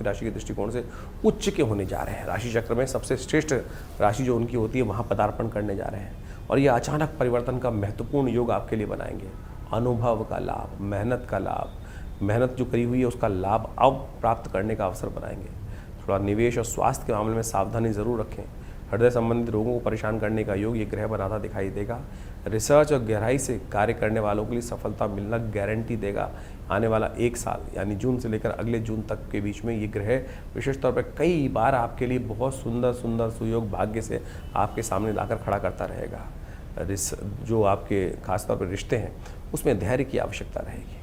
आपकी राशि के दृष्टिकोण से उच्च के होने जा रहे हैं। राशि चक्र में सबसे श्रेष्ठ राशि जो उनकी होती है वहाँ पदार्पण करने जा रहे हैं और ये अचानक परिवर्तन का महत्वपूर्ण योग आपके लिए बनाएंगे। अनुभव का लाभ, मेहनत का लाभ, मेहनत जो करी हुई है उसका लाभ अब प्राप्त करने का अवसर बनाएंगे। थोड़ा निवेश और स्वास्थ्य के मामले में सावधानी ज़रूर रखें। हृदय संबंधित रोगों को परेशान करने का योग ये ग्रह बनाता दिखाई देगा। रिसर्च और गहराई से कार्य करने वालों के लिए सफलता मिलना गारंटी देगा। आने वाला 1 साल यानी जून से लेकर अगले जून तक के बीच में ये ग्रह विशेष तौर पर कई बार आपके लिए बहुत सुंदर सुंदर सुयोग भाग्य से आपके सामने लाकर खड़ा करता रहेगा। जो आपके खासतौर पर रिश्ते हैं उसमें धैर्य की आवश्यकता रहेगी।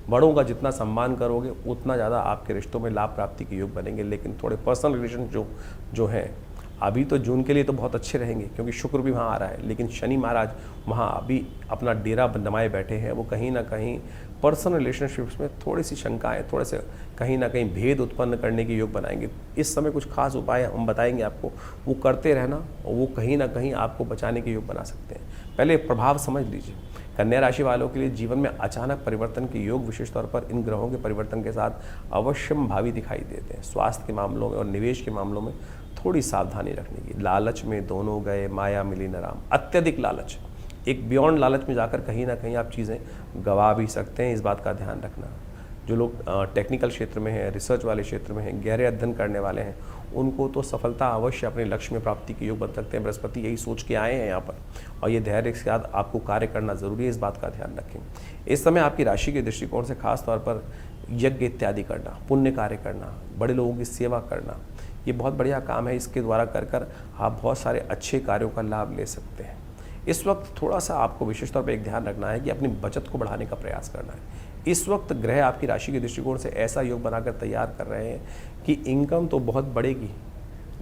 बड़ों का जितना सम्मान करोगे उतना ज़्यादा आपके रिश्तों में लाभ प्राप्ति के योग बनेंगे। लेकिन थोड़े पर्सनल रिलेशन जो हैं अभी तो जून के लिए तो बहुत अच्छे रहेंगे क्योंकि शुक्र भी वहाँ आ रहा है, लेकिन शनि महाराज वहाँ अभी अपना डेरा जमाए बैठे हैं। वो कहीं ना कहीं पर्सनल रिलेशनशिप्स में थोड़ी सी शंकाएँ, थोड़े से कहीं ना कहीं भेद उत्पन्न करने के योग बनाएंगे। इस समय कुछ खास उपाय हम बताएंगे आपको, वो करते रहना और वो कहीं ना कहीं आपको बचाने के योग बना सकते हैं। पहले प्रभाव समझ लीजिए। कन्या राशि वालों के लिए जीवन में अचानक परिवर्तन के योग विशेष तौर पर इन ग्रहों के परिवर्तन के साथ अवश्यम भावी दिखाई देते हैं। स्वास्थ्य के मामलों में और निवेश के मामलों में थोड़ी सावधानी रखने की। लालच में दोनों गए, माया मिली न राम। अत्यधिक लालच, एक बियॉन्ड लालच में जाकर कहीं ना कहीं आप चीज़ें गवा भी सकते हैं, इस बात का ध्यान रखना। जो लोग टेक्निकल क्षेत्र में हैं, रिसर्च वाले क्षेत्र में हैं, गहरे अध्ययन करने वाले हैं, उनको तो सफलता अवश्य अपने लक्ष्य में प्राप्ति के योग बन सकते हैं। बृहस्पति यही सोच के आए हैं यहाँ पर और ये धैर्य के साथ आपको कार्य करना जरूरी है, इस बात का ध्यान रखें। इस समय आपकी राशि के दृष्टिकोण से खास तौर पर यज्ञ इत्यादि करना, पुण्य कार्य करना, बड़े लोगों की सेवा करना, ये बहुत बढ़िया काम है। इसके द्वारा कर आप बहुत सारे अच्छे कार्यों का लाभ ले सकते हैं। इस वक्त थोड़ा सा आपको विशेष तौर पर एक ध्यान रखना है कि अपनी बचत को बढ़ाने का प्रयास करना है। इस वक्त ग्रह आपकी राशि के दृष्टिकोण से ऐसा योग बनाकर तैयार कर रहे हैं कि इनकम तो बहुत बढ़ेगी,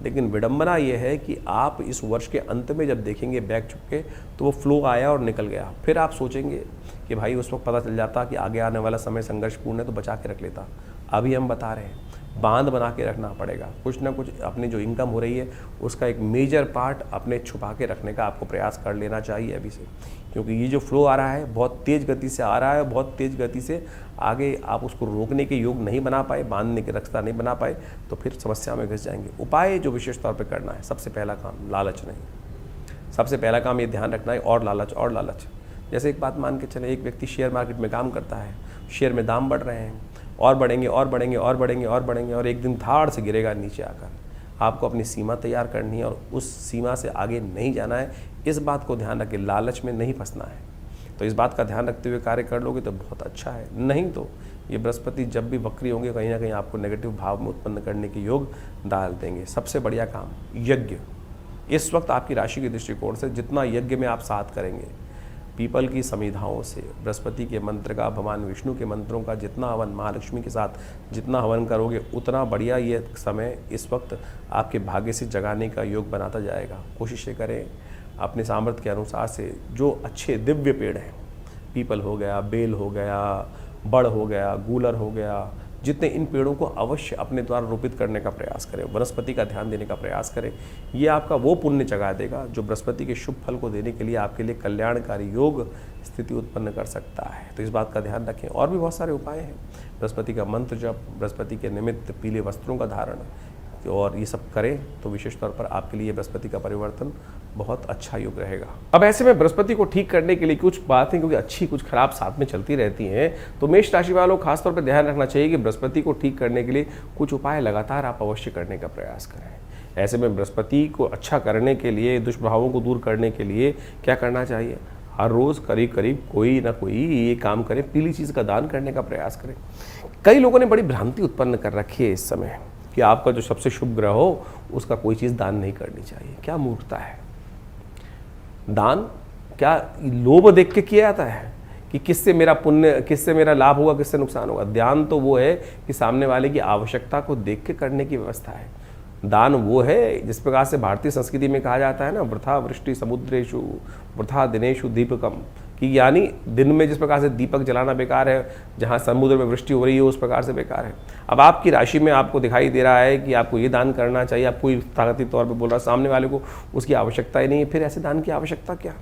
लेकिन विडंबना यह है कि आप इस वर्ष के अंत में जब देखेंगे बैक चुक के तो वो फ्लो आया और निकल गया। फिर आप सोचेंगे कि भाई उस वक्त पता चल जाता कि आगे आने वाला समय संघर्षपूर्ण है तो बचा के रख लेता। अभी हम बता रहे हैं बांध बना के रखना पड़ेगा। कुछ ना कुछ अपनी जो इनकम हो रही है उसका एक मेजर पार्ट अपने छुपा के रखने का आपको प्रयास कर लेना चाहिए अभी से, क्योंकि ये जो फ्लो आ रहा है बहुत तेज़ गति से आ रहा है, बहुत तेज़ गति से आगे आप उसको रोकने के योग नहीं बना पाए, बांधने के रास्ता नहीं बना पाए तो फिर समस्या में घिस जाएंगे। उपाय जो विशेष तौर पर करना है, सबसे पहला काम लालच नहीं, सबसे पहला काम ये ध्यान रखना है और लालच और लालच। जैसे एक बात मान के चले, एक व्यक्ति शेयर मार्केट में काम करता है, शेयर में दाम बढ़ रहे हैं और बढ़ेंगे और बढ़ेंगे और बढ़ेंगे और बढ़ेंगे और एक दिन धाड़ से गिरेगा नीचे आकर। आपको अपनी सीमा तैयार करनी है और उस सीमा से आगे नहीं जाना है, इस बात को ध्यान रखें। लालच में नहीं फंसना है, तो इस बात का ध्यान रखते हुए कार्य कर लोगे तो बहुत अच्छा है। नहीं तो ये बृहस्पति जब भी वक्री होंगे कहीं ना कहीं आपको नेगेटिव भाव में उत्पन्न करने के योग डाल देंगे। सबसे बढ़िया काम यज्ञ। इस वक्त आपकी राशि के दृष्टिकोण से जितना यज्ञ में आप साथ करेंगे, पीपल की समिधाओं से, बृहस्पति के मंत्र का, भगवान विष्णु के मंत्रों का जितना हवन, महालक्ष्मी के साथ जितना हवन करोगे उतना बढ़िया ये समय इस वक्त आपके भाग्य से जगाने का योग बनाता जाएगा। कोशिश करें अपने सामर्थ्य के अनुसार से जो अच्छे दिव्य पेड़ हैं, पीपल हो गया, बेल हो गया, बड़ हो गया, गूलर हो गया, जितने इन पेड़ों को अवश्य अपने द्वारा रोपित करने का प्रयास करें, वनस्पति का ध्यान देने का प्रयास करें। ये आपका वो पुण्य जगा देगा जो बृहस्पति के शुभ फल को देने के लिए आपके लिए कल्याणकारी योग स्थिति उत्पन्न कर सकता है। तो इस बात का ध्यान रखें। और भी बहुत सारे उपाय हैं, बृहस्पति का मंत्र जप, बृहस्पति के निमित्त पीले वस्त्रों का धारण, और ये सब करें तो विशेष तौर पर आपके लिए बृहस्पति का परिवर्तन बहुत अच्छा योग रहेगा। अब ऐसे में बृहस्पति को ठीक करने के लिए कुछ बातें, क्योंकि अच्छी कुछ खराब साथ में चलती रहती हैं, तो मेष राशि वालों खासतौर पर ध्यान रखना चाहिए कि बृहस्पति को ठीक करने के लिए कुछ उपाय लगातार आप अवश्य करने का प्रयास करें। ऐसे में बृहस्पति को अच्छा करने के लिए, दुष्प्रभावों को दूर करने के लिए क्या करना चाहिए? हर रोज़ करीब करीब कोई ना कोई ये काम करें, पीली चीज़ का दान करने का प्रयास करें। कई लोगों ने बड़ी भ्रांति उत्पन्न कर रखी है इस समय कि आपका जो सबसे शुभ ग्रह हो उसका कोई चीज़ दान नहीं करनी चाहिए। क्या मूर्खता है! दान क्या लोभ देख के किया जाता है कि किससे मेरा पुण्य, किससे मेरा लाभ होगा, किससे नुकसान होगा? दान तो वो है कि सामने वाले की आवश्यकता को देख के करने की व्यवस्था है। दान वो है जिस प्रकार से भारतीय संस्कृति में कहा जाता है ना, वृथा वृष्टि समुद्रेषु वृथा दिनेषु दीपकम, कि यानी दिन में जिस प्रकार से दीपक जलाना बेकार है, जहाँ समुद्र में वृष्टि हो रही है उस प्रकार से बेकार है। अब आपकी राशि में आपको दिखाई दे रहा है कि आपको ये दान करना चाहिए, आपको ताकती तौर पे बोल रहा है, सामने वाले को उसकी आवश्यकता ही नहीं है, फिर ऐसे दान की आवश्यकता क्या?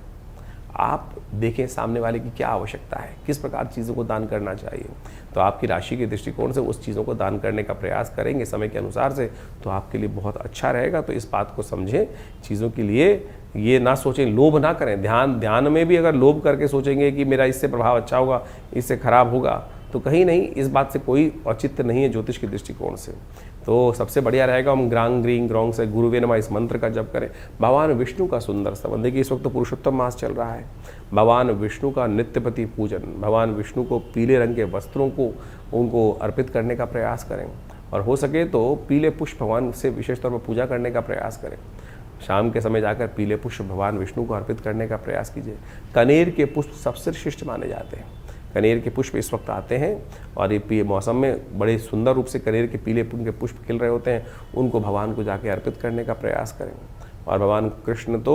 आप देखें सामने वाले की क्या आवश्यकता है, किस प्रकार चीज़ों को दान करना चाहिए। तो आपकी राशि के दृष्टिकोण से उस चीज़ों को दान करने का प्रयास करेंगे समय के अनुसार से, तो आपके लिए बहुत अच्छा रहेगा। तो इस बात को समझें, चीज़ों के लिए ये ना सोचें, लोभ ना करें। ध्यान में भी अगर लोभ करके सोचेंगे कि मेरा इससे प्रभाव अच्छा होगा, इससे खराब होगा, तो कहीं नहीं, इस बात से कोई औचित्य नहीं है ज्योतिष के दृष्टिकोण से। तो सबसे बढ़िया रहेगा हम ग्रांग ग्रींग ग्रोंग से गुरुवे नमः इस मंत्र का जप करें। भगवान विष्णु का सुंदर स्तवन, देखिए इस वक्त तो पुरुषोत्तम मास चल रहा है, भगवान विष्णु का नित्यपति पूजन, भगवान विष्णु को पीले रंग के वस्त्रों को उनको अर्पित करने का प्रयास करें, और हो सके तो पीले पुष्प भगवान से विशेष तौर पर पूजा करने का प्रयास करें। शाम के समय जाकर पीले पुष्प भगवान विष्णु को अर्पित करने का प्रयास कीजिए। कनेर के पुष्प सबसे श्रेष्ठ माने जाते हैं। कनेर के पुष्प इस वक्त आते हैं और ये मौसम में बड़े सुंदर रूप से कनेर के पीले के पुष्प खिल रहे होते हैं, उनको भगवान को जाके अर्पित करने का प्रयास करें। और भगवान कृष्ण तो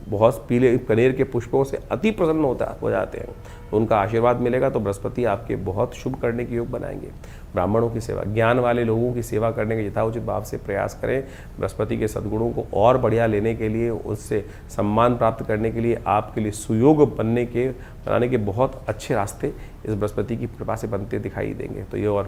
बहुत पीले कनेर के पुष्पों से अति प्रसन्न हो जाते हैं, तो उनका आशीर्वाद मिलेगा तो बृहस्पति आपके बहुत शुभ करने के योग बनाएंगे। ब्राह्मणों की सेवा, ज्ञान वाले लोगों की सेवा करने के यथाउचित भाव से प्रयास करें। बृहस्पति के सद्गुणों को और बढ़िया लेने के लिए, उससे सम्मान प्राप्त करने के लिए, आपके लिए सुयोग बनाने के बहुत अच्छे रास्ते इस बृहस्पति की कृपा से बनते दिखाई देंगे। तो ये और